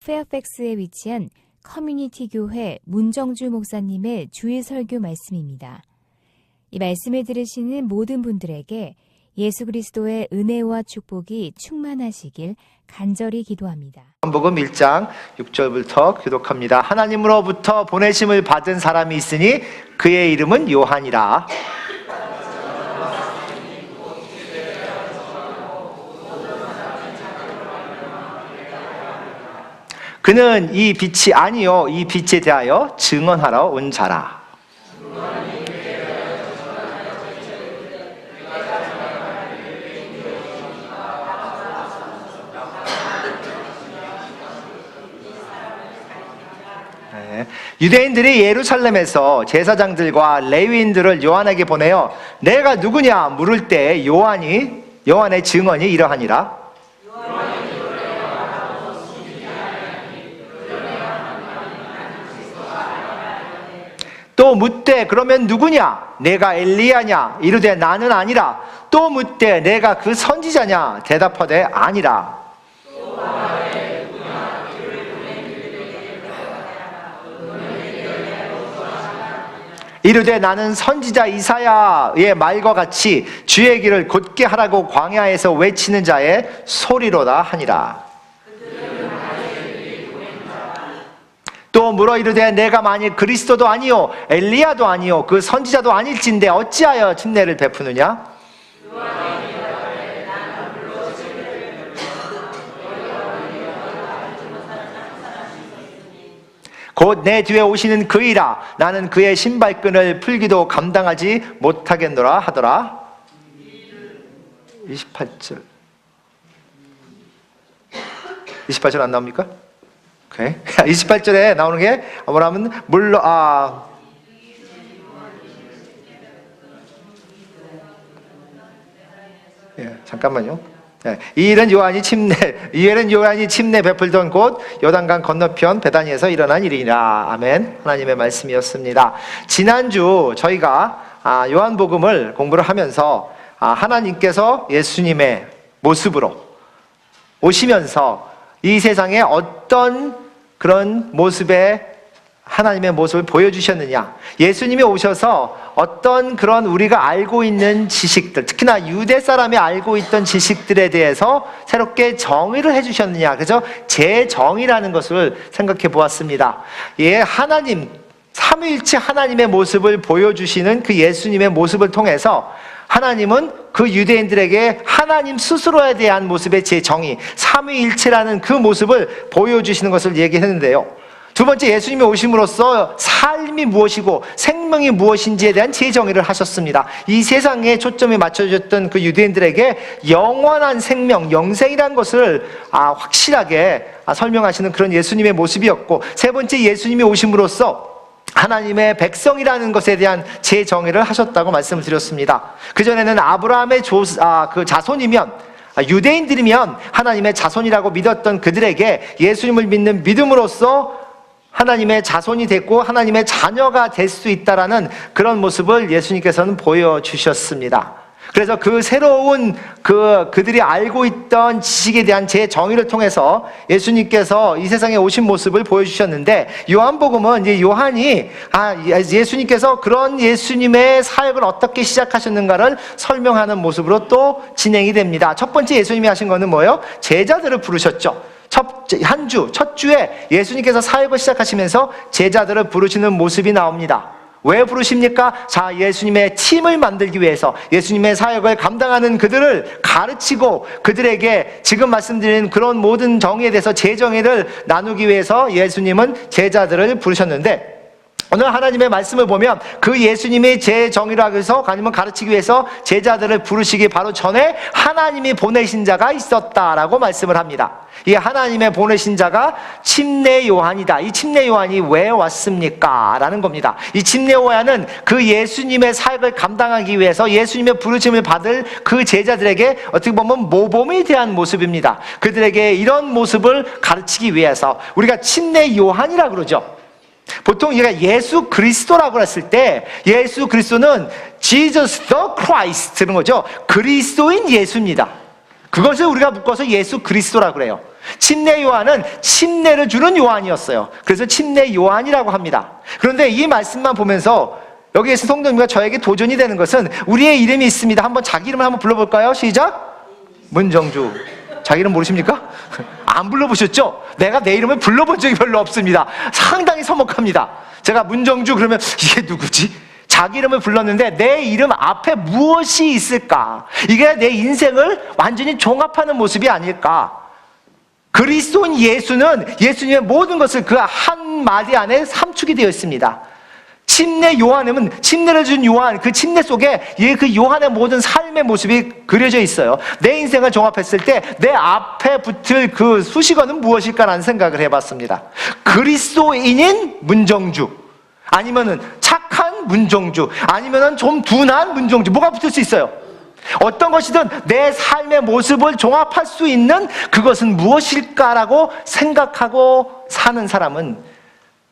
페어팩스에 위치한 커뮤니티 교회 문정주 목사님의 주일 설교 말씀입니다. 이 말씀을 들으시는 모든 분들에게 예수 그리스도의 은혜와 축복이 충만하시길 간절히 기도합니다. 요한복음 1장 6절부터 교독합니다. 하나님으로부터 보내심을 받은 사람이 있으니 그의 이름은 요한이라. 그는 이 빛이 아니요 이 빛에 대하여 증언하러 온 자라. 유대인들이 예루살렘에서 제사장들과 레위인들을 요한에게 보내어 내가 누구냐 물을 때 요한의 증언이 이러하니라. 또 묻되 그러면 누구냐? 내가 엘리야냐? 이르되 나는 아니라. 또 묻되 내가 그 선지자냐? 대답하되 아니라. 이르되 나는 선지자 이사야의 말과 같이 주의 길을 곧게 하라고 광야에서 외치는 자의 소리로다 하니라. 또 물어 이르되 내가 만일 그리스도도 아니요 엘리야도 아니요 그 선지자도 아닐진데 어찌하여 침례를 베푸느냐? 곧 내 뒤에 오시는 그이라. 나는 그의 신발끈을 풀기도 감당하지 못하겠노라 하더라. 28절 28절 안 나옵니까? 오케이. 28절에 나오는 게 뭐냐면 물론 잠깐만요. 이 일은 요한이 침례 베풀던 곳 요단강 건너편 베다니에서 일어난 일이라. 아멘. 하나님의 말씀이었습니다. 지난주 저희가 요한복음을 공부를 하면서 하나님께서 예수님의 모습으로 오시면서 이 세상에 어떤 그런 모습의 하나님의 모습을 보여주셨느냐, 예수님이 오셔서 어떤 그런 우리가 알고 있는 지식들, 특히나 유대 사람이 알고 있던 지식들에 대해서 새롭게 정의를 해주셨느냐, 그래서 재정의라는 것을 생각해 보았습니다. 하나님, 삼위일체 하나님의 모습을 보여주시는 그 예수님의 모습을 통해서 하나님은 그 유대인들에게 하나님 스스로에 대한 모습의 재정의, 삼위일체라는 그 모습을 보여주시는 것을 얘기했는데요. 두 번째, 예수님이 오심으로써 삶이 무엇이고 생명이 무엇인지에 대한 재정의를 하셨습니다. 이 세상에 초점이 맞춰졌던 그 유대인들에게 영원한 생명, 영생이라는 것을 확실하게 설명하시는 그런 예수님의 모습이었고, 세 번째, 예수님이 오심으로써 하나님의 백성이라는 것에 대한 재정의를 하셨다고 말씀을 드렸습니다. 그전에는 아브라함의 그 자손이면, 유대인들이면 하나님의 자손이라고 믿었던 그들에게 예수님을 믿는 믿음으로써 하나님의 자손이 됐고 하나님의 자녀가 될 수 있다라는 그런 모습을 예수님께서는 보여주셨습니다. 그래서 그 새로운 그들이 알고 있던 지식에 대한 재정의를 통해서 예수님께서 이 세상에 오신 모습을 보여주셨는데, 요한복음은 이제 요한이 예수님께서 그런 예수님의 사역을 어떻게 시작하셨는가를 설명하는 모습으로 또 진행이 됩니다. 첫 번째 예수님이 하신 거는 뭐예요? 제자들을 부르셨죠. 첫 주에 예수님께서 사역을 시작하시면서 제자들을 부르시는 모습이 나옵니다. 왜 부르십니까? 예수님의 팀을 만들기 위해서, 예수님의 사역을 감당하는 그들을 가르치고 그들에게 지금 말씀드린 그런 모든 정의에 대해서 재정의를 나누기 위해서 예수님은 제자들을 부르셨는데, 오늘 하나님의 말씀을 보면 그 예수님이 재정의를 하기 위해서, 아니면 가르치기 위해서 제자들을 부르시기 바로 전에 하나님이 보내신 자가 있었다라고 말씀을 합니다. 이 하나님의 보내신 자가 침례 요한이다. 이 침례 요한이 왜 왔습니까? 라는 겁니다. 이 침례 요한은 그 예수님의 사역을 감당하기 위해서 예수님의 부르심을 받을 그 제자들에게 어떻게 보면 모범이 대한 모습입니다. 그들에게 이런 모습을 가르치기 위해서 우리가 침례 요한이라고 그러죠. 보통 얘가 예수 그리스도라고 했을 때, 예수 그리스도는 Jesus the Christ는 거죠. 그리스도인 예수입니다. 그것을 우리가 묶어서 예수 그리스도라고 그래요. 침례 요한은 침례를 주는 요한이었어요. 그래서 침례 요한이라고 합니다. 그런데 이 말씀만 보면서 여기에서 성도님과 저에게 도전이 되는 것은 우리의 이름이 있습니다. 한번 자기 이름을 한번 불러볼까요? 시작. 문정주. 자기 이름 모르십니까? 안 불러보셨죠? 내가 내 이름을 불러본 적이 별로 없습니다. 상당히 서먹합니다. 제가 문정주 그러면 이게 누구지? 자기 이름을 불렀는데 내 이름 앞에 무엇이 있을까? 이게 내 인생을 완전히 종합하는 모습이 아닐까? 그리스도인 예수는 예수님의 모든 것을 그 한마디 안에 함축이 되어 있습니다. 침례 요한은 침례를 준 요한, 그 침례 속에 그 요한의 모든 삶의 모습이 그려져 있어요. 내 인생을 종합했을 때 내 앞에 붙을 그 수식어는 무엇일까라는 생각을 해봤습니다. 그리스도인인 문정주, 아니면은 착한 문정주, 아니면은 좀 둔한 문정주, 뭐가 붙을 수 있어요? 어떤 것이든 내 삶의 모습을 종합할 수 있는 그것은 무엇일까라고 생각하고 사는 사람은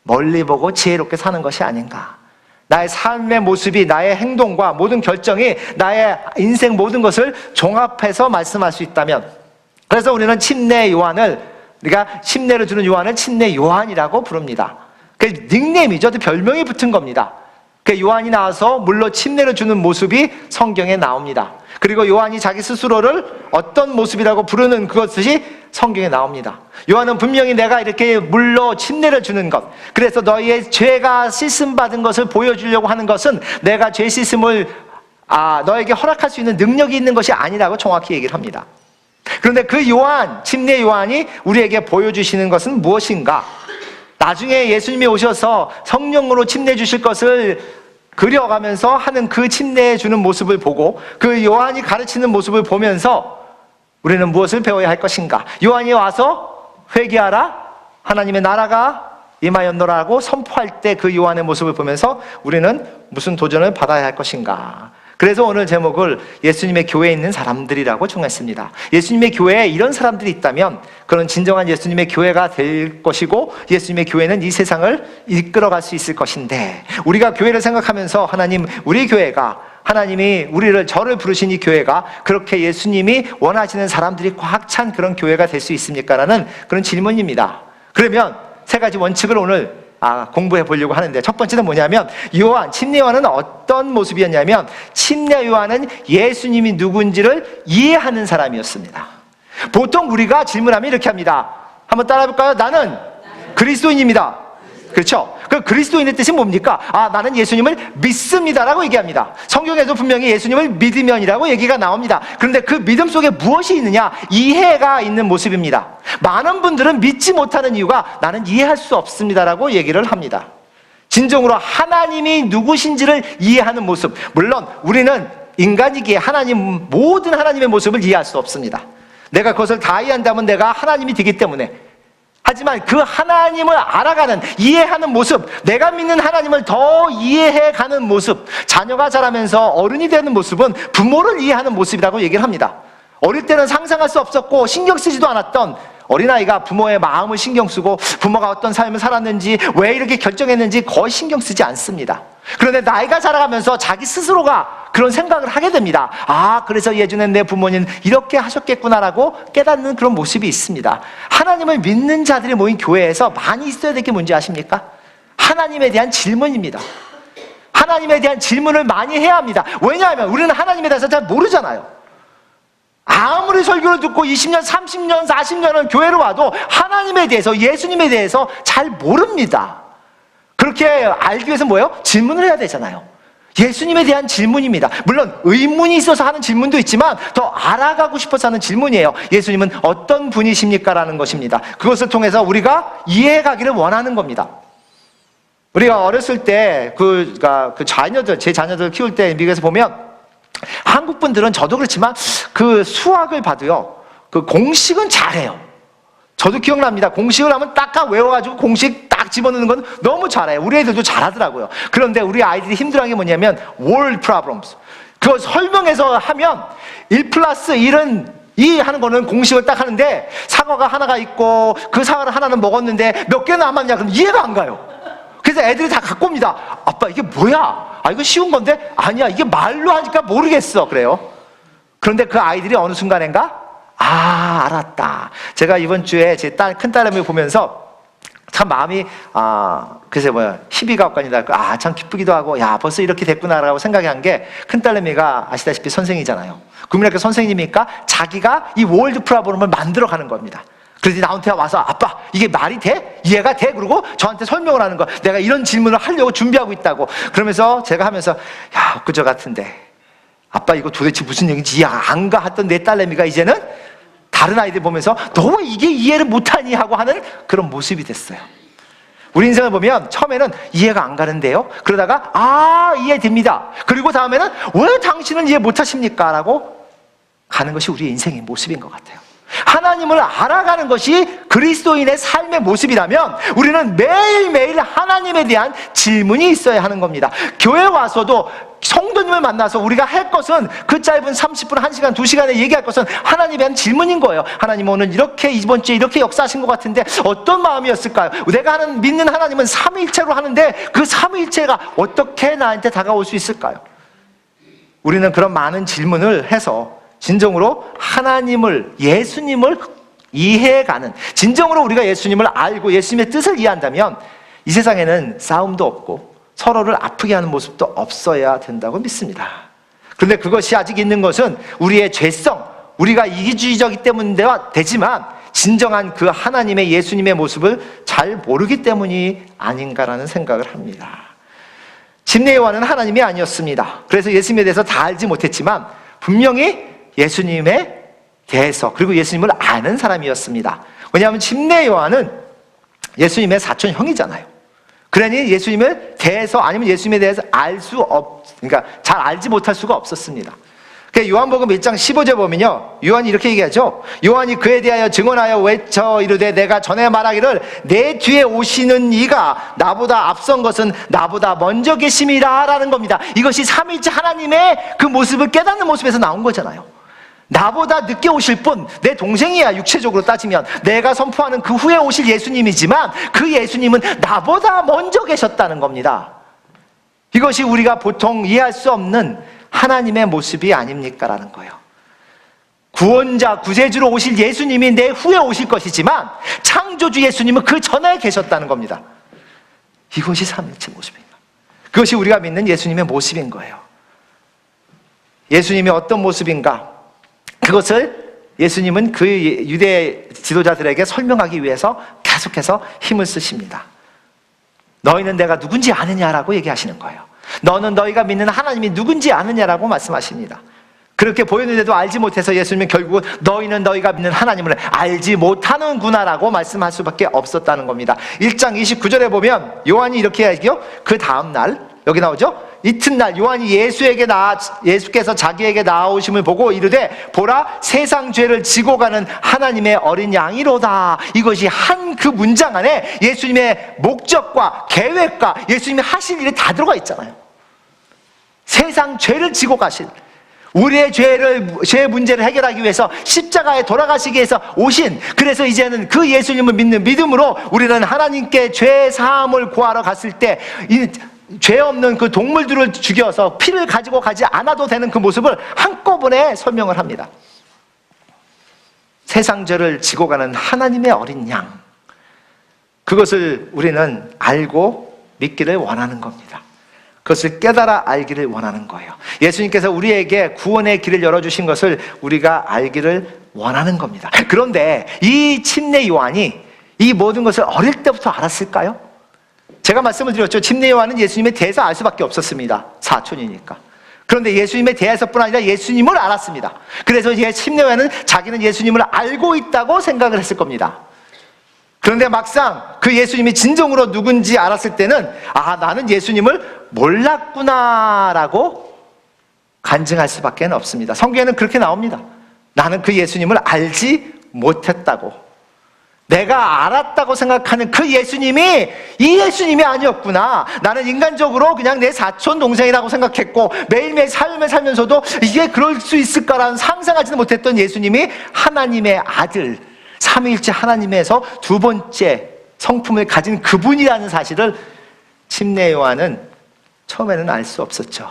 멀리 보고 지혜롭게 사는 것이 아닌가. 나의 삶의 모습이, 나의 행동과 모든 결정이 나의 인생 모든 것을 종합해서 말씀할 수 있다면, 그래서 우리는 침례 요한을, 우리가 침례를 주는 요한을 침례 요한이라고 부릅니다. 그 닉네임이죠. 별명이 붙은 겁니다. 그 요한이 나와서 물로 침례를 주는 모습이 성경에 나옵니다. 그리고 요한이 자기 스스로를 어떤 모습이라고 부르는 그것이 성경에 나옵니다. 요한은 분명히 내가 이렇게 물로 침례를 주는 것, 그래서 너희의 죄가 씻음받은 것을 보여주려고 하는 것은 내가 죄 씻음을 너에게 허락할 수 있는 능력이 있는 것이 아니라고 정확히 얘기를 합니다. 그런데 그 요한, 침례 요한이 우리에게 보여주시는 것은 무엇인가? 나중에 예수님이 오셔서 성령으로 침례 주실 것을 그려가면서 하는 그 침례해 주는 모습을 보고 그 요한이 가르치는 모습을 보면서 우리는 무엇을 배워야 할 것인가? 요한이 와서 회개하라, 하나님의 나라가 임하였노라고 선포할 때 그 요한의 모습을 보면서 우리는 무슨 도전을 받아야 할 것인가? 그래서 오늘 제목을 예수님의 교회에 있는 사람들이라고 정했습니다. 예수님의 교회에 이런 사람들이 있다면 그런 진정한 예수님의 교회가 될 것이고, 예수님의 교회는 이 세상을 이끌어갈 수 있을 것인데, 우리가 교회를 생각하면서 하나님, 우리 교회가, 하나님이 저를 부르신 이 교회가 그렇게 예수님이 원하시는 사람들이 꽉 찬 그런 교회가 될 수 있습니까? 라는 그런 질문입니다. 그러면 세 가지 원칙을 오늘 공부해 보려고 하는데, 첫 번째는 뭐냐면, 침례 요한은 어떤 모습이었냐면, 침례 요한은 예수님이 누군지를 이해하는 사람이었습니다. 보통 우리가 질문하면 이렇게 합니다. 한번 따라해 볼까요? 나는 그리스도인입니다. 그렇죠? 그 그리스도인의 뜻이 뭡니까? 나는 예수님을 믿습니다라고 얘기합니다. 성경에도 분명히 예수님을 믿으면이라고 얘기가 나옵니다. 그런데 그 믿음 속에 무엇이 있느냐? 이해가 있는 모습입니다. 많은 분들은 믿지 못하는 이유가 나는 이해할 수 없습니다라고 얘기를 합니다. 진정으로 하나님이 누구신지를 이해하는 모습. 물론 우리는 인간이기에 모든 하나님의 모습을 이해할 수 없습니다. 내가 그것을 다 이해한다면 내가 하나님이 되기 때문에. 하지만 그 하나님을 알아가는, 이해하는 모습, 내가 믿는 하나님을 더 이해해가는 모습, 자녀가 자라면서 어른이 되는 모습은 부모를 이해하는 모습이라고 얘기를 합니다. 어릴 때는 상상할 수 없었고 신경 쓰지도 않았던 어린아이가 부모의 마음을 신경 쓰고 부모가 어떤 삶을 살았는지, 왜 이렇게 결정했는지 거의 신경 쓰지 않습니다. 그런데 나이가 자라가면서 자기 스스로가 그런 생각을 하게 됩니다. 그래서 예전에 내 부모님 이렇게 하셨겠구나라고 깨닫는 그런 모습이 있습니다. 하나님을 믿는 자들이 모인 교회에서 많이 있어야 될 게 뭔지 아십니까? 하나님에 대한 질문입니다. 하나님에 대한 질문을 많이 해야 합니다. 왜냐하면 우리는 하나님에 대해서 잘 모르잖아요. 아무리 설교를 듣고 20년, 30년, 40년은 교회로 와도 하나님에 대해서, 예수님에 대해서 잘 모릅니다. 그렇게 알기 위해서 뭐예요? 질문을 해야 되잖아요. 예수님에 대한 질문입니다. 물론 의문이 있어서 하는 질문도 있지만 더 알아가고 싶어서 하는 질문이에요. 예수님은 어떤 분이십니까? 라는 것입니다. 그것을 통해서 우리가 이해해가기를 원하는 겁니다. 우리가 어렸을 때 제 자녀들 키울 때 미국에서 보면, 한국 분들은 저도 그렇지만 그 수학을 봐도요, 그 공식은 잘해요. 저도 기억납니다. 공식을 하면 딱 외워가지고 공식 딱 집어넣는 건 너무 잘해요. 우리 애들도 잘하더라고요. 그런데 우리 아이들이 힘들어하는 게 뭐냐면 word problems. 그거 설명해서 하면 1+1은 2 하는 거는 공식을 딱 하는데, 사과가 하나가 있고 그 사과를 하나는 먹었는데 몇 개 남았냐? 그럼 이해가 안 가요. 그래서 애들이 다 갖고 옵니다. 아빠 이게 뭐야? 이거 쉬운 건데? 아니야, 이게 말로 하니까 모르겠어. 그래요. 그런데 그 아이들이 어느 순간인가 알았다. 제가 이번 주에 제 큰딸내미 보면서 참 마음이 글쎄 희비가 없거니다. 참 기쁘기도 하고 벌써 이렇게 됐구나라고 생각이 한 게, 큰딸내미가 아시다시피 선생이잖아요. 국민학교 선생님이니까 자기가 이 월드 프로그램을 만들어 가는 겁니다. 그래서 나한테 와서 아빠 이게 말이 돼? 이해가 돼? 그러고 저한테 설명을 하는 거. 내가 이런 질문을 하려고 준비하고 있다고. 그러면서 제가 하면서 엊그저 같은데 아빠 이거 도대체 무슨 얘기인지 이해 안 가 했던 내 딸내미가 이제는 다른 아이들 보면서 너 왜 이게 이해를 못하니 하고 하는 그런 모습이 됐어요. 우리 인생을 보면 처음에는 이해가 안 가는데요, 그러다가 이해됩니다. 그리고 다음에는 왜 당신은 이해 못하십니까? 라고 가는 것이 우리의 인생의 모습인 것 같아요. 하나님을 알아가는 것이 그리스도인의 삶의 모습이라면 우리는 매일매일 하나님에 대한 질문이 있어야 하는 겁니다. 교회 와서도 성도님을 만나서 우리가 할 것은 그 짧은 30분, 1시간, 2시간에 얘기할 것은 하나님에 대한 질문인 거예요. 하나님 오늘 이렇게 이번 주에 이렇게 역사하신 것 같은데 어떤 마음이었을까요? 내가 믿는 하나님은 삼위일체로 하는데 그 삼위일체가 어떻게 나한테 다가올 수 있을까요? 우리는 그런 많은 질문을 해서 진정으로 하나님을, 예수님을 이해해가는, 진정으로 우리가 예수님을 알고 예수님의 뜻을 이해한다면 이 세상에는 싸움도 없고 서로를 아프게 하는 모습도 없어야 된다고 믿습니다. 그런데 그것이 아직 있는 것은 우리의 죄성, 우리가 이기주의적이기 때문인데와 되지만 진정한 그 하나님의, 예수님의 모습을 잘 모르기 때문이 아닌가라는 생각을 합니다. 침례 요한은 하나님이 아니었습니다. 그래서 예수님에 대해서 다 알지 못했지만 분명히 예수님에 대해서, 그리고 예수님을 아는 사람이었습니다. 왜냐하면 침례 요한은 예수님의 사촌 형이잖아요. 그러니 예수님을 대해서, 아니면 예수님에 대해서 그러니까 잘 알지 못할 수가 없었습니다. 요한복음 1장 15절 보면요, 요한이 이렇게 얘기하죠. 요한이 그에 대하여 증언하여 외쳐 이르되 내가 전에 말하기를 내 뒤에 오시는 이가 나보다 앞선 것은 나보다 먼저 계심이라 라는 겁니다. 이것이 삼위일체 하나님의 그 모습을 깨닫는 모습에서 나온 거잖아요. 나보다 늦게 오실 분, 내 동생이야. 육체적으로 따지면 내가 선포하는 그 후에 오실 예수님이지만 그 예수님은 나보다 먼저 계셨다는 겁니다. 이것이 우리가 보통 이해할 수 없는 하나님의 모습이 아닙니까? 라는 거예요. 구원자, 구세주로 오실 예수님이 내 후에 오실 것이지만 창조주 예수님은 그 전에 계셨다는 겁니다. 이것이 삼위일체 모습입니다. 그것이 우리가 믿는 예수님의 모습인 거예요. 예수님이 어떤 모습인가? 그것을 예수님은 그 유대 지도자들에게 설명하기 위해서 계속해서 힘을 쓰십니다. 너희는 내가 누군지 아느냐라고 얘기하시는 거예요. 너는 너희가 믿는 하나님이 누군지 아느냐라고 말씀하십니다. 그렇게 보였는데도 알지 못해서 예수님은 결국은 너희는 너희가 믿는 하나님을 알지 못하는구나라고 말씀할 수밖에 없었다는 겁니다. 1장 29절에 보면 요한이 이렇게 얘기해요. 그 다음 날, 여기 나오죠? 이튿날 요한이 예수께서 자기에게 나오심을 보고 이르되 보라, 세상 죄를 지고 가는 하나님의 어린 양이로다. 이것이 한 그 문장 안에 예수님의 목적과 계획과 예수님이 하실 일이 다 들어가 있잖아요. 세상 죄를 지고 가실, 우리의 죄 문제를 해결하기 위해서 십자가에 돌아가시기 위해서 오신, 그래서 이제는 그 예수님을 믿는 믿음으로 우리는 하나님께 죄 사함을 구하러 갔을 때 이 죄 없는 그 동물들을 죽여서 피를 가지고 가지 않아도 되는 그 모습을 한꺼번에 설명을 합니다. 세상 죄를 지고 가는 하나님의 어린 양, 그것을 우리는 알고 믿기를 원하는 겁니다. 그것을 깨달아 알기를 원하는 거예요. 예수님께서 우리에게 구원의 길을 열어주신 것을 우리가 알기를 원하는 겁니다. 그런데 이 침례 요한이 이 모든 것을 어릴 때부터 알았을까요? 제가 말씀을 드렸죠. 침례 요한은 예수님에 대해서 알 수밖에 없었습니다. 사촌이니까. 그런데 예수님에 대해서뿐 아니라 예수님을 알았습니다. 그래서 침례 요한은 자기는 예수님을 알고 있다고 생각을 했을 겁니다. 그런데 막상 그 예수님이 진정으로 누군지 알았을 때는 나는 예수님을 몰랐구나라고 간증할 수밖에 없습니다. 성경에는 그렇게 나옵니다. 나는 그 예수님을 알지 못했다고. 내가 알았다고 생각하는 그 예수님이 이 예수님이 아니었구나. 나는 인간적으로 그냥 내 사촌 동생이라고 생각했고 매일매일 삶을 살면서도 이게 그럴 수 있을까라는 상상하지도 못했던 예수님이 하나님의 아들, 삼위일체 하나님에서 두 번째 성품을 가진 그분이라는 사실을 침례 요한은 처음에는 알 수 없었죠.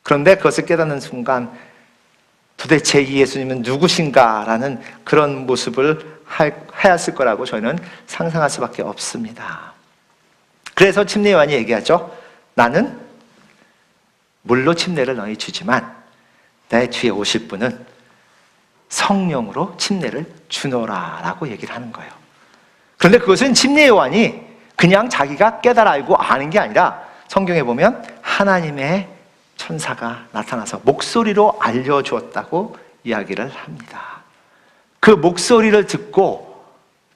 그런데 그것을 깨닫는 순간 도대체 이 예수님은 누구신가라는 그런 모습을 하였을 거라고 저희는 상상할 수밖에 없습니다. 그래서 침례 요한이 얘기하죠. 나는 물로 침례를 너희 주지만 내 뒤에 오실 분은 성령으로 침례를 주노라 라고 얘기를 하는 거예요. 그런데 그것은 침례 요한이 그냥 자기가 깨달아 알고 아는 게 아니라 성경에 보면 하나님의 천사가 나타나서 목소리로 알려주었다고 이야기를 합니다. 그 목소리를 듣고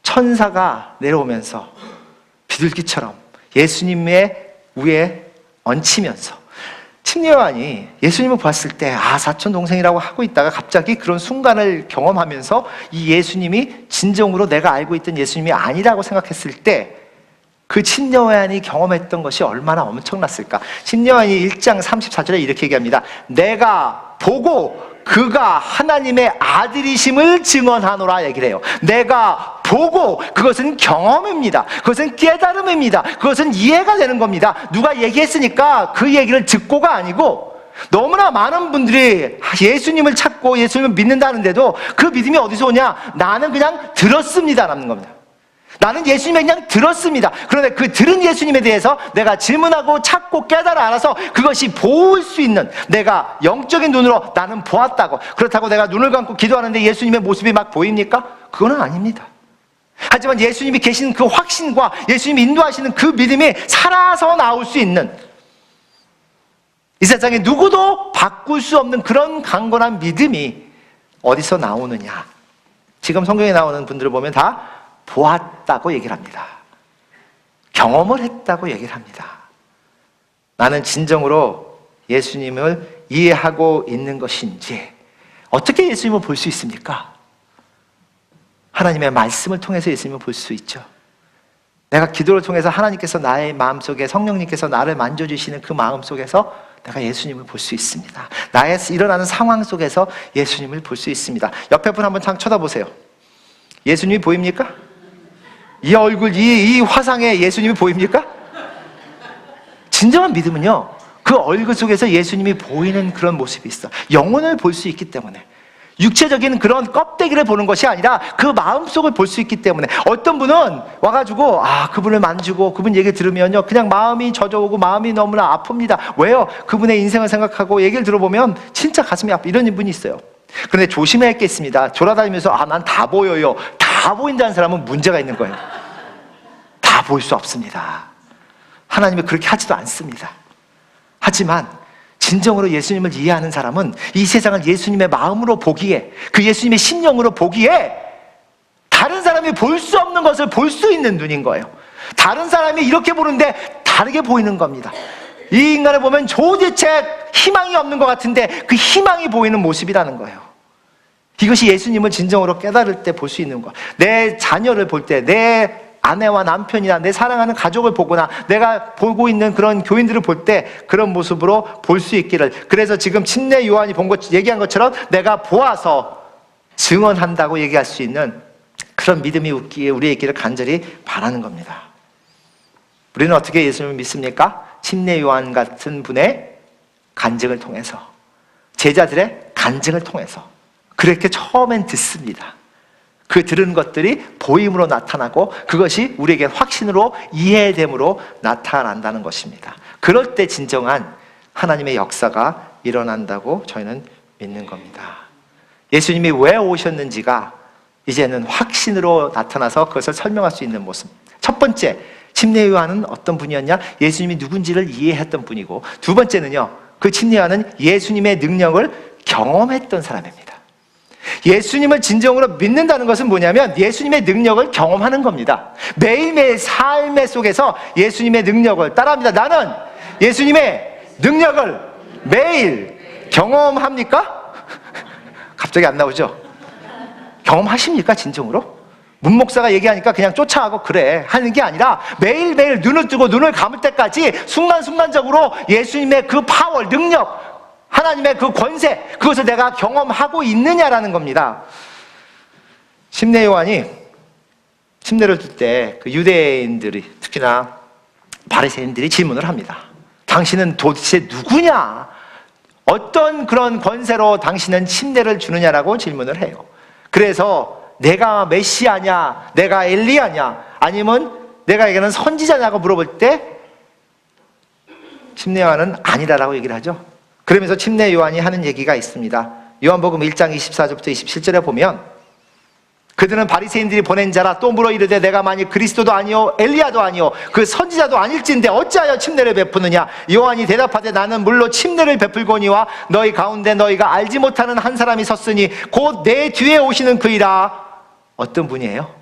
천사가 내려오면서 비둘기처럼 예수님의 위에 얹히면서 침례 요한이 예수님을 봤을 때 사촌 동생이라고 하고 있다가 갑자기 그런 순간을 경험하면서 이 예수님이 진정으로 내가 알고 있던 예수님이 아니라고 생각했을 때 그 침례 요한이 경험했던 것이 얼마나 엄청났을까. 침례 요한이 1장 34절에 이렇게 얘기합니다. 내가 보고 그가 하나님의 아들이심을 증언하노라 얘기를 해요. 내가 보고, 그것은 경험입니다. 그것은 깨달음입니다. 그것은 이해가 되는 겁니다. 누가 얘기했으니까 그 얘기를 듣고가 아니고, 너무나 많은 분들이 예수님을 찾고 예수님을 믿는다는데도 그 믿음이 어디서 오냐? 나는 그냥 들었습니다라는 겁니다. 나는 예수님을 그냥 들었습니다. 그런데 그 들은 예수님에 대해서 내가 질문하고 찾고 깨달아 알아서 그것이 보일 수 있는, 내가 영적인 눈으로 나는 보았다고. 그렇다고 내가 눈을 감고 기도하는데 예수님의 모습이 막 보입니까? 그거는 아닙니다. 하지만 예수님이 계신 그 확신과 예수님이 인도하시는 그 믿음이 살아서 나올 수 있는, 이 세상에 누구도 바꿀 수 없는 그런 강건한 믿음이 어디서 나오느냐? 지금 성경에 나오는 분들을 보면 다 보았다고 얘기를 합니다. 경험을 했다고 얘기를 합니다. 나는 진정으로 예수님을 이해하고 있는 것인지, 어떻게 예수님을 볼 수 있습니까? 하나님의 말씀을 통해서 예수님을 볼 수 있죠. 내가 기도를 통해서 하나님께서 나의 마음속에, 성령님께서 나를 만져주시는 그 마음 속에서 내가 예수님을 볼 수 있습니다. 나의 일어나는 상황 속에서 예수님을 볼 수 있습니다. 옆에 분 한번 참 쳐다보세요. 예수님이 보입니까? 이 얼굴, 이 화상에 예수님이 보입니까? 진정한 믿음은요, 그 얼굴 속에서 예수님이 보이는 그런 모습이 있어. 영혼을 볼 수 있기 때문에, 육체적인 그런 껍데기를 보는 것이 아니라 그 마음속을 볼 수 있기 때문에. 어떤 분은 와가지고 그분을 만지고 그분 얘기를 들으면요 그냥 마음이 젖어오고 마음이 너무나 아픕니다. 왜요? 그분의 인생을 생각하고 얘기를 들어보면 진짜 가슴이 아파. 이런 분이 있어요. 그런데 조심해야 할 게 있습니다. 돌아다니면서 난 다 보여요, 다 보인다는 사람은 문제가 있는 거예요. 다 보일 수 없습니다. 하나님은 그렇게 하지도 않습니다. 하지만 진정으로 예수님을 이해하는 사람은 이 세상을 예수님의 마음으로 보기에, 그 예수님의 심령으로 보기에 다른 사람이 볼 수 없는 것을 볼 수 있는 눈인 거예요. 다른 사람이 이렇게 보는데 다르게 보이는 겁니다. 이 인간을 보면 도대체 희망이 없는 것 같은데 그 희망이 보이는 모습이라는 거예요. 이것이 예수님을 진정으로 깨달을 때 볼 수 있는 거. 내 자녀를 볼 때, 내 아내와 남편이나 내 사랑하는 가족을 보거나 내가 보고 있는 그런 교인들을 볼 때 그런 모습으로 볼 수 있기를. 그래서 지금 침례 요한이 얘기한 것처럼 내가 보아서 증언한다고 얘기할 수 있는 그런 믿음이 우리의 있기를 간절히 바라는 겁니다. 우리는 어떻게 예수님을 믿습니까? 침례 요한 같은 분의 간증을 통해서, 제자들의 간증을 통해서 그렇게 처음엔 듣습니다. 그 들은 것들이 보임으로 나타나고 그것이 우리에게 확신으로 이해됨으로 나타난다는 것입니다. 그럴 때 진정한 하나님의 역사가 일어난다고 저희는 믿는 겁니다. 예수님이 왜 오셨는지가 이제는 확신으로 나타나서 그것을 설명할 수 있는 모습. 첫 번째, 침례 요한은 어떤 분이었냐? 예수님이 누군지를 이해했던 분이고, 두 번째는요, 그 침례 요한은 예수님의 능력을 경험했던 사람입니다. 예수님을 진정으로 믿는다는 것은 뭐냐면 예수님의 능력을 경험하는 겁니다. 매일매일 삶의 속에서 예수님의 능력을 따라합니다. 나는 예수님의 능력을 매일 경험합니까? 갑자기 안 나오죠? 경험하십니까? 진정으로? 문 목사가 얘기하니까 그냥 쫓아가고 그래 하는 게 아니라 매일매일 눈을 뜨고 눈을 감을 때까지 순간순간적으로 예수님의 그 파워, 능력, 하나님의 그 권세, 그것을 내가 경험하고 있느냐라는 겁니다. 침례 요한이 침례를 줄 때 그 유대인들이, 특히나 바리새인들이 질문을 합니다. 당신은 도대체 누구냐? 어떤 그런 권세로 당신은 침례를 주느냐라고 질문을 해요. 그래서 내가 메시아냐, 내가 엘리야냐, 아니면 내가에게는 선지자냐고 물어볼 때 침례 요한은 아니다라고 얘기를 하죠. 그러면서 침례 요한이 하는 얘기가 있습니다. 요한복음 1장 24절부터 27절에 보면 그들은 바리새인들이 보낸 자라 또 물어 이르되 내가 만일 그리스도도 아니요 엘리야도 아니요 그 선지자도 아닐진데 어찌하여 침례를 베푸느냐. 요한이 대답하되 나는 물로 침례를 베풀거니와 너희 가운데 너희가 알지 못하는 한 사람이 섰으니 곧 내 뒤에 오시는 그이라. 어떤 분이에요?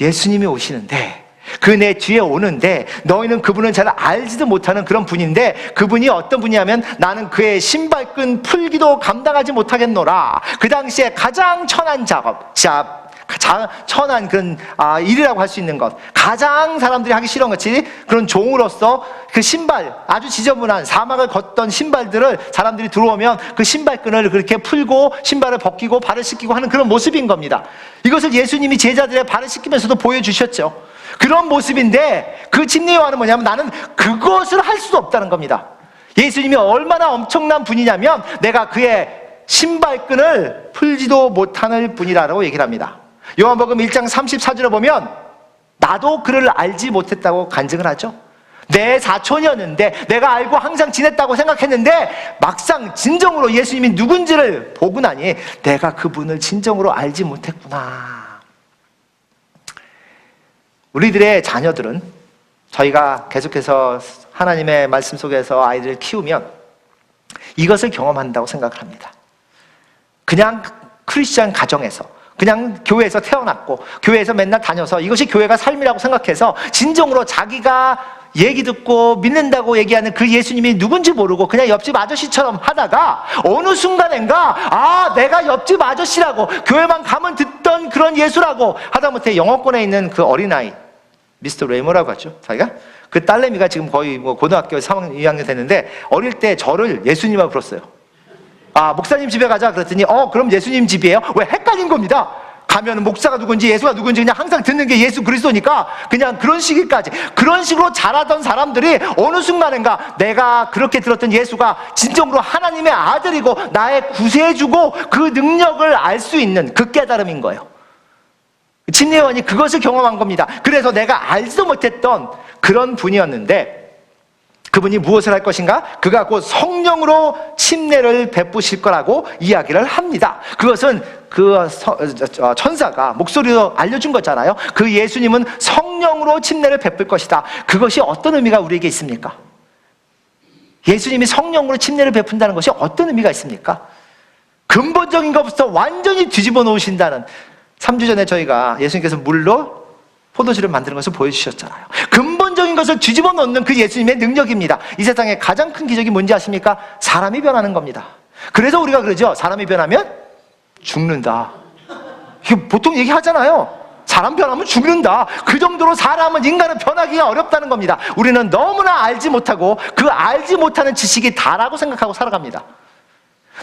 예수님이 오시는데 그 내 뒤에 오는데 너희는 그분은 잘 알지도 못하는 그런 분인데 그분이 어떤 분이냐면 나는 그의 신발끈 풀기도 감당하지 못하겠노라. 그 당시에 가장 천한 작업, 천한 그런 일이라고 할 수 있는 것, 가장 사람들이 하기 싫은 것이 그런 종으로서 그 신발, 아주 지저분한 사막을 걷던 신발들을 사람들이 들어오면 그 신발끈을 그렇게 풀고 신발을 벗기고 발을 씻기고 하는 그런 모습인 겁니다. 이것을 예수님이 제자들의 발을 씻기면서도 보여주셨죠. 그런 모습인데 그 침례 요한은 뭐냐면 나는 그것을 할 수도 없다는 겁니다. 예수님이 얼마나 엄청난 분이냐면 내가 그의 신발끈을 풀지도 못하는 분이라고 얘기를 합니다. 요한복음 1장 34절에 보면 나도 그를 알지 못했다고 간증을 하죠. 내 사촌이었는데 내가 알고 항상 지냈다고 생각했는데 막상 진정으로 예수님이 누군지를 보고 나니 내가 그분을 진정으로 알지 못했구나. 우리들의 자녀들은 저희가 계속해서 하나님의 말씀 속에서 아이들을 키우면 이것을 경험한다고 생각을 합니다. 그냥 크리스찬 가정에서 그냥 교회에서 태어났고 교회에서 맨날 다녀서 이것이 교회가 삶이라고 생각해서 진정으로 자기가 얘기 듣고 믿는다고 얘기하는 그 예수님이 누군지 모르고 그냥 옆집 아저씨처럼 하다가 어느 순간인가 내가 옆집 아저씨라고 교회만 가면 듣던 그런 예수라고 하다못해 영어권에 있는 그 어린아이 미스터 레이머라고 하죠. 자기가 그 딸내미가 지금 거의 고등학교 3학년 2학년 됐는데 어릴 때 저를 예수님이라고 불렀어요. 목사님 집에 가자 그랬더니 그럼 예수님 집이에요? 왜 헷갈린 겁니다. 가면 목사가 누군지 예수가 누군지 그냥 항상 듣는 게 예수 그리스도니까 그냥 그런 시기까지 그런 식으로 자라던 사람들이 어느 순간인가 내가 그렇게 들었던 예수가 진정으로 하나님의 아들이고 나의 구세주고 그 능력을 알 수 있는 그 깨달음인 거예요. 침례 요한이 그것을 경험한 겁니다. 그래서 내가 알지도 못했던 그런 분이었는데 그분이 무엇을 할 것인가? 그가 곧 성령으로 침례를 베푸실 거라고 이야기를 합니다. 그것은 그 천사가 목소리로 알려준 거잖아요. 그 예수님은 성령으로 침례를 베풀 것이다. 그것이 어떤 의미가 우리에게 있습니까? 예수님이 성령으로 침례를 베푼다는 것이 어떤 의미가 있습니까? 근본적인 것부터 완전히 뒤집어 놓으신다는 3주 전에 저희가 예수님께서 물로 포도주를 만드는 것을 보여주셨잖아요. 근본적인 것을 뒤집어 놓는 그 예수님의 능력입니다. 이 세상에 가장 큰 기적이 뭔지 아십니까? 사람이 변하는 겁니다. 그래서 우리가 그러죠. 사람이 변하면 죽는다. 이게 보통 얘기하잖아요. 사람 변하면 죽는다. 그 정도로 사람은, 인간은 변하기가 어렵다는 겁니다. 우리는 너무나 알지 못하고 그 알지 못하는 지식이 다라고 생각하고 살아갑니다.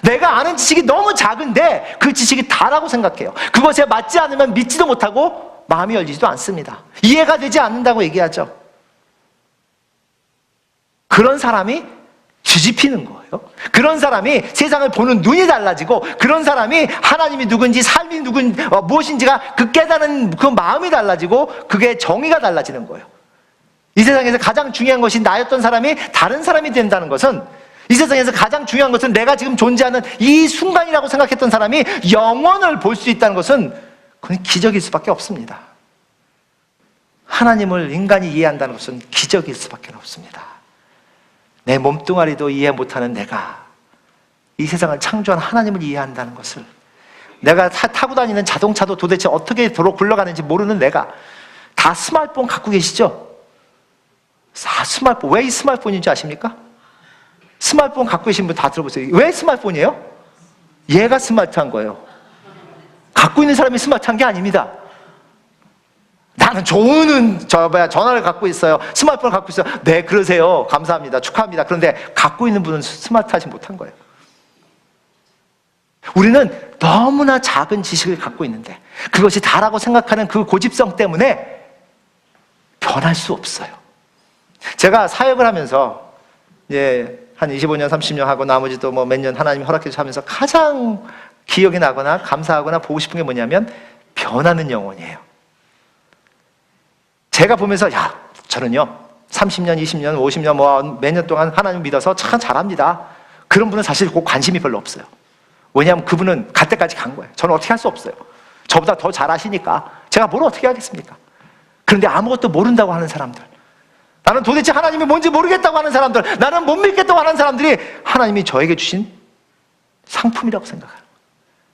내가 아는 지식이 너무 작은데 그 지식이 다라고 생각해요. 그것에 맞지 않으면 믿지도 못하고 마음이 열리지도 않습니다. 이해가 되지 않는다고 얘기하죠. 그런 사람이 뒤집히는 거예요. 그런 사람이 세상을 보는 눈이 달라지고 그런 사람이 하나님이 누군지 삶이 무엇인지가 그 깨닫는 그 마음이 달라지고 그게 정의가 달라지는 거예요. 이 세상에서 가장 중요한 것이 나였던 사람이 다른 사람이 된다는 것은, 이 세상에서 가장 중요한 것은 내가 지금 존재하는 이 순간이라고 생각했던 사람이 영원을 볼 수 있다는 것은 그건 기적일 수밖에 없습니다. 하나님을 인간이 이해한다는 것은 기적일 수밖에 없습니다. 내 몸뚱아리도 이해 못하는 내가 이 세상을 창조한 하나님을 이해한다는 것을, 내가 타고 다니는 자동차도 도대체 어떻게 도로 굴러가는지 모르는 내가, 다 스마트폰 갖고 계시죠? 스마트폰, 왜 이 스마트폰인지 아십니까? 스마트폰 갖고 계신 분 다 들어보세요. 왜 스마트폰이에요? 얘가 스마트한 거예요. 갖고 있는 사람이 스마트한 게 아닙니다. 나는 좋은 전화를 갖고 있어요. 스마트폰을 갖고 있어요. 네, 그러세요. 감사합니다. 축하합니다. 그런데 갖고 있는 분은 스마트하지 못한 거예요. 우리는 너무나 작은 지식을 갖고 있는데 그것이 다라고 생각하는 그 고집성 때문에 변할 수 없어요. 제가 사역을 하면서 이제 한 25년, 30년 하고 나머지도 뭐 몇 년 하나님 허락해 주시면서 가장 기억이 나거나 감사하거나 보고 싶은 게 뭐냐면 변하는 영혼이에요. 제가 보면서 야, 저는요 30년, 20년, 50년 뭐 몇 년 동안 하나님 믿어서 참 잘합니다. 그런 분은 사실 꼭 관심이 별로 없어요. 왜냐하면 그분은 갈 때까지 간 거예요. 저는 어떻게 할 수 없어요. 저보다 더 잘하시니까 제가 뭘 어떻게 하겠습니까? 그런데 아무것도 모른다고 하는 사람들, 나는 도대체 하나님이 뭔지 모르겠다고 하는 사람들, 나는 못 믿겠다고 하는 사람들이 하나님이 저에게 주신 상품이라고 생각해요.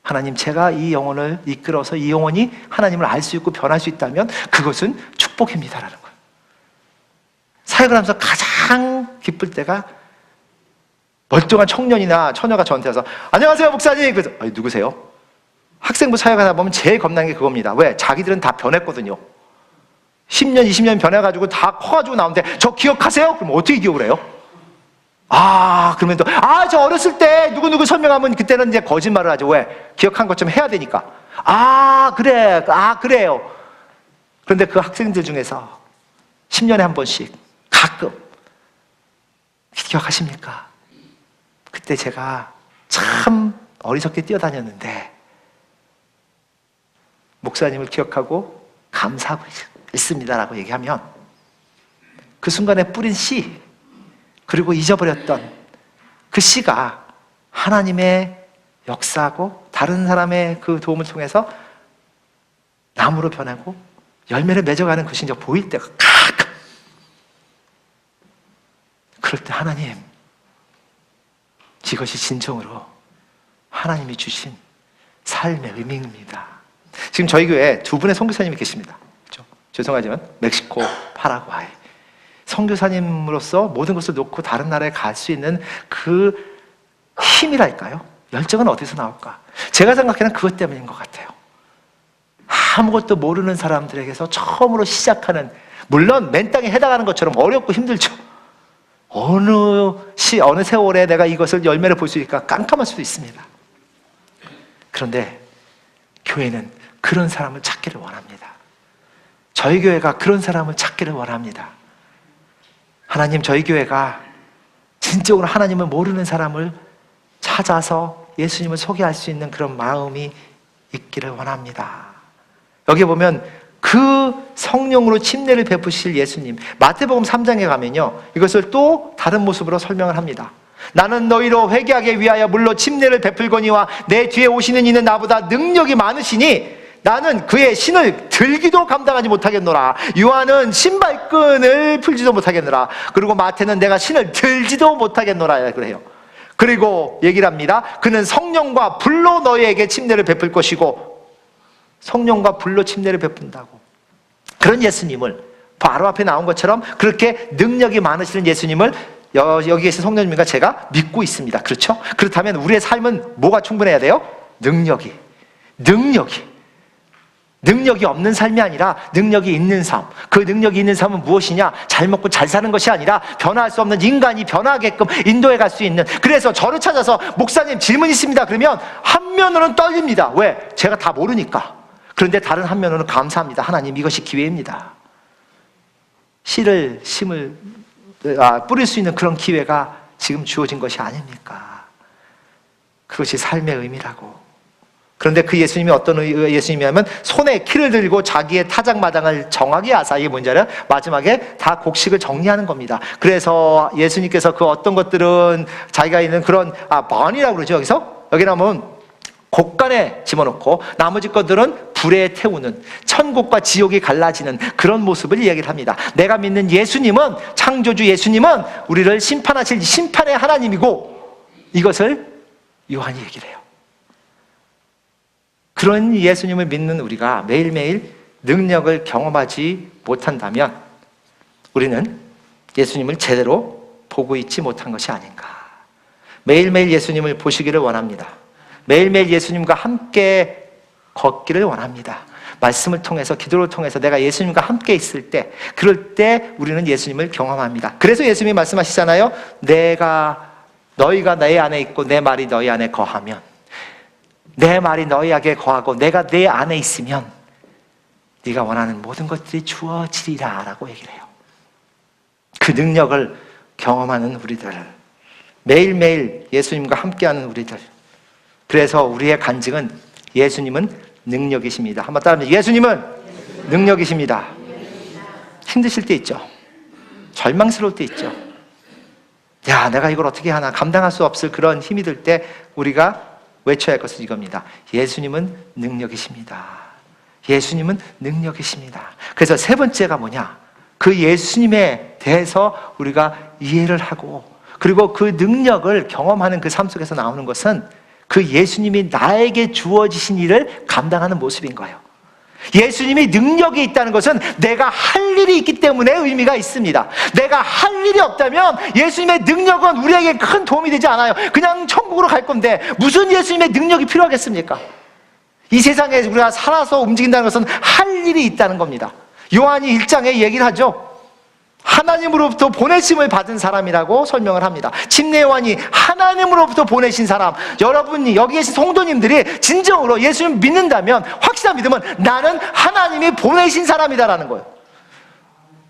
하나님, 제가 이 영혼을 이끌어서 이 영혼이 하나님을 알 수 있고 변할 수 있다면 그것은 축복입니다라는 거예요. 사역을 하면서 가장 기쁠 때가 멀쩡한 청년이나 처녀가 저한테 와서 안녕하세요 목사님. 그래서 아니, 누구세요? 학생부 사역하다 보면 제일 겁나는 게 그겁니다. 왜? 자기들은 다 변했거든요. 10년, 20년 변해가지고 다 커가지고 나오는데 저 기억하세요? 그럼 어떻게 기억을 해요? 그러면 또 저 어렸을 때 누구누구 설명하면 그때는 이제 거짓말을 하죠. 왜? 기억한 것좀 해야 되니까. 그래요. 그런데 그 학생들 중에서 10년에 한 번씩 가끔 기억하십니까? 그때 제가 참 어리석게 뛰어다녔는데 목사님을 기억하고 감사하고 있습니다라고 얘기하면 그 순간에 뿌린 씨, 그리고 잊어버렸던 그 씨가 하나님의 역사하고 다른 사람의 그 도움을 통해서 나무로 변하고 열매를 맺어가는 그 신적 보일 때가 가끔, 그럴 때 하나님, 이것이 진정으로 하나님이 주신 삶의 의미입니다. 지금 저희 교회에 두 분의 선교사님이 계십니다. 그렇죠? 죄송하지만 멕시코, 파라과이 선교사님으로서 모든 것을 놓고 다른 나라에 갈 수 있는 그 힘이랄까요? 열정은 어디서 나올까? 제가 생각하는 그것 때문인 것 같아요. 아무것도 모르는 사람들에게서 처음으로 시작하는, 물론 맨 땅에 해당하는 것처럼 어렵고 힘들죠. 어느 세월에 내가 이것을 열매를 볼 수 있을까 깜깜할 수도 있습니다. 그런데 교회는 그런 사람을 찾기를 원합니다. 저희 교회가 그런 사람을 찾기를 원합니다. 하나님, 저희 교회가 진정으로 하나님을 모르는 사람을 찾아서 예수님을 소개할 수 있는 그런 마음이 있기를 원합니다. 여기 보면 그 성령으로 침례를 베푸실 예수님, 마태복음 3장에 가면요, 이것을 또 다른 모습으로 설명을 합니다. 나는 너희로 회개하게 위하여 물로 침례를 베풀거니와 내 뒤에 오시는 이는 나보다 능력이 많으시니 나는 그의 신을 들기도 감당하지 못하겠노라. 요한은 신발끈을 풀지도 못하겠노라. 그리고 마태는 내가 신을 들지도 못하겠노라 그래요. 그리고 얘기를 합니다. 그는 성령과 불로 너희에게 침례를 베풀 것이고, 성령과 불로 침례를 베푼다고. 그런 예수님을, 바로 앞에 나온 것처럼 그렇게 능력이 많으시는 예수님을 여기 계신 성도님과 제가 믿고 있습니다. 그렇죠? 그렇다면 우리의 삶은 뭐가 충분해야 돼요? 능력이 없는 삶이 아니라 능력이 있는 삶. 그 능력이 있는 삶은 무엇이냐? 잘 먹고 잘 사는 것이 아니라 변화할 수 없는 인간이 변화하게끔 인도해 갈 수 있는. 그래서 저를 찾아서 목사님 질문 있습니다 그러면 한면으로는 떨립니다. 왜? 제가 다 모르니까. 그런데 다른 한면으로는 감사합니다. 하나님, 이것이 기회입니다. 씨를 뿌릴 수 있는 그런 기회가 지금 주어진 것이 아닙니까? 그것이 삶의 의미라고. 그런데 그 예수님이 어떤 예수님이냐면 손에 키를 들고 자기의 타작마당을 정하게 하사, 이게 뭔지 알아요? 마지막에 다 곡식을 정리하는 겁니다. 그래서 예수님께서 그 어떤 것들은 자기가 있는 그런 번이라고 그러죠. 여기 나오면 곡간에 집어넣고 나머지 것들은 불에 태우는, 천국과 지옥이 갈라지는 그런 모습을 이야기를 합니다. 내가 믿는 예수님은, 창조주 예수님은 우리를 심판하실 심판의 하나님이고, 이것을 요한이 얘기를 해요. 그런 예수님을 믿는 우리가 매일매일 능력을 경험하지 못한다면 우리는 예수님을 제대로 보고 있지 못한 것이 아닌가. 매일매일 예수님을 보시기를 원합니다. 매일매일 예수님과 함께 걷기를 원합니다. 말씀을 통해서, 기도를 통해서 내가 예수님과 함께 있을 때, 그럴 때 우리는 예수님을 경험합니다. 그래서 예수님이 말씀하시잖아요. 너희가 내 안에 있고 내 말이 너희 안에 거하면, 내 말이 너희에게 거하고 내가 내 안에 있으면 네가 원하는 모든 것들이 주어지리라 라고 얘기를 해요. 그 능력을 경험하는 우리들, 매일매일 예수님과 함께하는 우리들. 그래서 우리의 간증은 예수님은 능력이십니다. 한번 따라합니다. 예수님은 능력이십니다. 힘드실 때 있죠. 절망스러울 때 있죠. 야, 내가 이걸 어떻게 하나, 감당할 수 없을 그런 힘이 들 때 우리가 외쳐야 할 것은 이겁니다. 예수님은 능력이십니다. 예수님은 능력이십니다. 그래서 세 번째가 뭐냐? 그 예수님에 대해서 우리가 이해를 하고, 그리고 그 능력을 경험하는 그 삶 속에서 나오는 것은 그 예수님이 나에게 주어지신 일을 감당하는 모습인 거예요. 예수님이 능력이 있다는 것은 내가 할 일이 있기 때문에 의미가 있습니다. 내가 할 일이 없다면 예수님의 능력은 우리에게 큰 도움이 되지 않아요. 그냥 천국으로 갈 건데 무슨 예수님의 능력이 필요하겠습니까? 이 세상에 우리가 살아서 움직인다는 것은 할 일이 있다는 겁니다. 요한이 1장에 얘기를 하죠. 하나님으로부터 보내심을 받은 사람이라고 설명을 합니다. 침례 요한이 하나님으로부터 보내신 사람, 여러분이 여기 계신 성도님들이 진정으로 예수님 믿는다면, 확실한 믿음은 나는 하나님이 보내신 사람이다라는 거예요.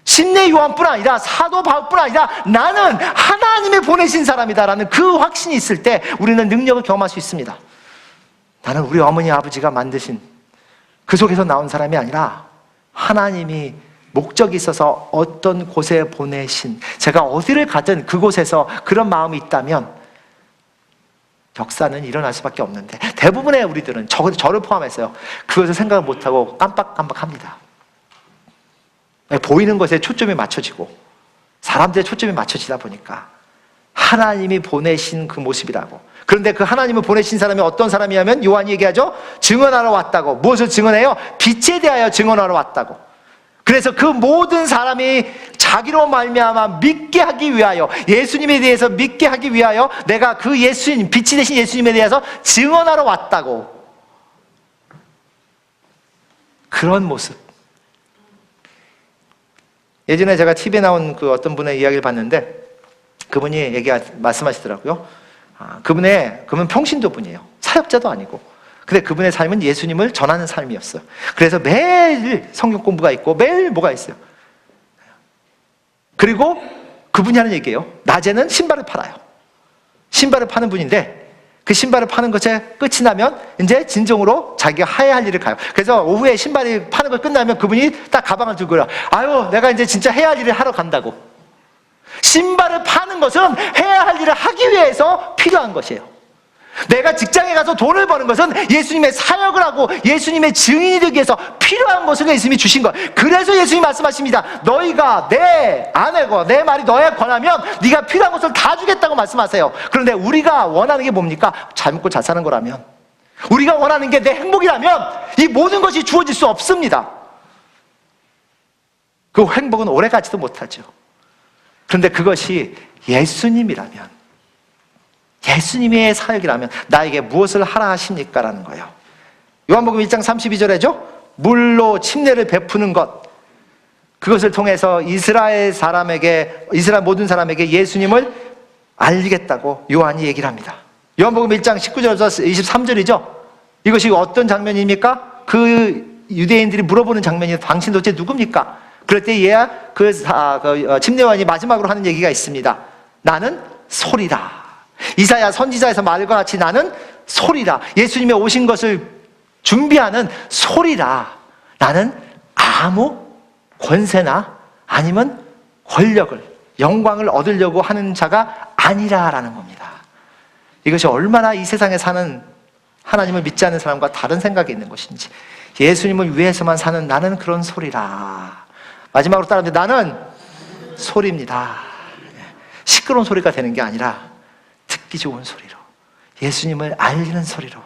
침례 요한뿐 아니라 사도 바울뿐 아니라 나는 하나님이 보내신 사람이다라는 그 확신이 있을 때 우리는 능력을 경험할 수 있습니다. 나는 우리 어머니 아버지가 만드신 그 속에서 나온 사람이 아니라 하나님이 목적이 있어서 어떤 곳에 보내신, 제가 어디를 가든 그곳에서 그런 마음이 있다면 역사는 일어날 수밖에 없는데, 대부분의 우리들은 저를 포함해서요, 그것을 생각을 못하고 깜빡깜빡합니다. 보이는 것에 초점이 맞춰지고 사람들의 초점이 맞춰지다 보니까 하나님이 보내신 그 모습이라고. 그런데 그 하나님을 보내신 사람이 어떤 사람이냐면 요한이 얘기하죠. 증언하러 왔다고. 무엇을 증언해요? 빛에 대하여 증언하러 왔다고. 그래서 그 모든 사람이 자기로 말미암아 믿게 하기 위하여, 예수님에 대해서 믿게 하기 위하여 내가 그 예수님, 빛이 되신 예수님에 대해서 증언하러 왔다고. 그런 모습. 예전에 제가 TV에 나온 그 어떤 분의 이야기를 봤는데, 그분이 말씀하시더라고요. 그분 평신도 분이에요. 사역자도 아니고. 근데 그분의 삶은 예수님을 전하는 삶이었어요. 그래서 매일 성경 공부가 있고 매일 뭐가 있어요. 그리고 그분이 하는 얘기예요. 낮에는 신발을 팔아요. 신발을 파는 분인데 그 신발을 파는 것에 끝이 나면 이제 진정으로 자기가 해야 할 일을 가요. 그래서 오후에 신발이 파는 거 끝나면 그분이 딱 가방을 들고 그래요. 아유, 내가 이제 진짜 해야 할 일을 하러 간다고. 신발을 파는 것은 해야 할 일을 하기 위해서 필요한 것이에요. 내가 직장에 가서 돈을 버는 것은 예수님의 사역을 하고 예수님의 증인이 되기 위해서 필요한 것을 예수님이 주신 거예요. 그래서 예수님이 말씀하십니다. 너희가 내 아내고 내 말이 너에 권하면 네가 필요한 것을 다 주겠다고 말씀하세요. 그런데 우리가 원하는 게 뭡니까? 잘 먹고 잘 사는 거라면, 우리가 원하는 게 내 행복이라면 이 모든 것이 주어질 수 없습니다. 그 행복은 오래 가지도 못하죠. 그런데 그것이 예수님이라면, 예수님의 사역이라면 나에게 무엇을 하라 하십니까? 라는 거예요. 요한복음 1장 32절에죠. 물로 침례를 베푸는 것, 그것을 통해서 이스라엘 모든 사람에게 예수님을 알리겠다고 요한이 얘기를 합니다. 요한복음 1장 19절에서 23절이죠. 이것이 어떤 장면입니까? 그 유대인들이 물어보는 장면이, 당신 도대체 누굽니까? 그럴 때 얘야 침례 요한이 마지막으로 하는 얘기가 있습니다. 나는 소리다. 이사야 선지자에서 말과 같이 나는 소리라. 예수님의 오신 것을 준비하는 소리라. 나는 아무 권세나 아니면 권력을, 영광을 얻으려고 하는 자가 아니라라는 겁니다. 이것이 얼마나 이 세상에 사는 하나님을 믿지 않는 사람과 다른 생각이 있는 것인지. 예수님을 위해서만 사는 나는 그런 소리라. 마지막으로 따라합니다. 나는 소리입니다. 시끄러운 소리가 되는 게 아니라 듣기 좋은 소리로, 예수님을 알리는 소리로,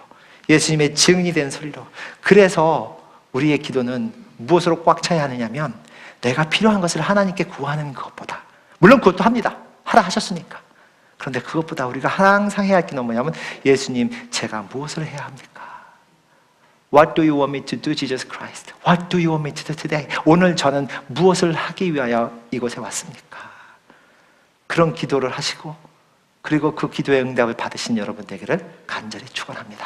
예수님의 증인이 된 소리로. 그래서 우리의 기도는 무엇으로 꽉 차야 하느냐면, 내가 필요한 것을 하나님께 구하는 것보다, 물론 그것도 합니다. 하라 하셨으니까. 그런데 그것보다 우리가 항상 해야 할 게 뭐냐면, 예수님, 제가 무엇을 해야 합니까? What do you want me to do, Jesus Christ? What do you want me to do today? 오늘 저는 무엇을 하기 위하여 이곳에 왔습니까? 그런 기도를 하시고, 그리고 그 기도의 응답을 받으신 여러분 되기를 간절히 축원합니다.